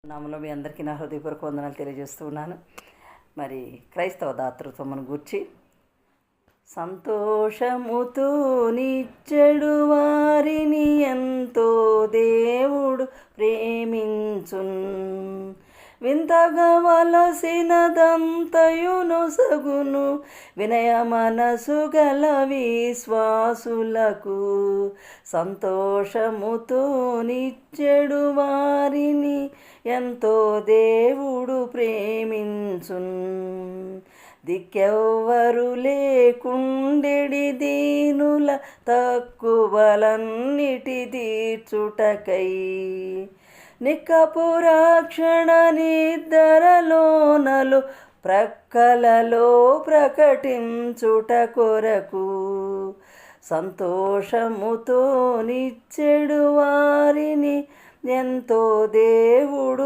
నామలో మీ అందరికీ నా హృదయపూర్వక వందనాలు తెలియజేస్తూ ఉన్నాను. మరి క్రైస్తవ దాతృత్వమును గూర్చి సంతోషముతో నిచ్చెడు వారిని ఎంతో దేవుడు ప్రేమించున్, వింతగా వలసినదంతయును సగును వినయ మనసు గల విశ్వాసులకు. సంతోషముతో నిచ్చెడు వారిని ఎంతో దేవుడు ప్రేమించున్, దిక్కెవ్వరు లేకుండెడి దీనుల తక్కువలన్నిటి తీర్చుటకై నిక్కపురాక్షణ నిద్దరలోనలు ప్రక్కలలో ప్రకటించుట కొరకు. సంతోషముతో నిచ్చెడు వారిని ఎంతో దేవుడు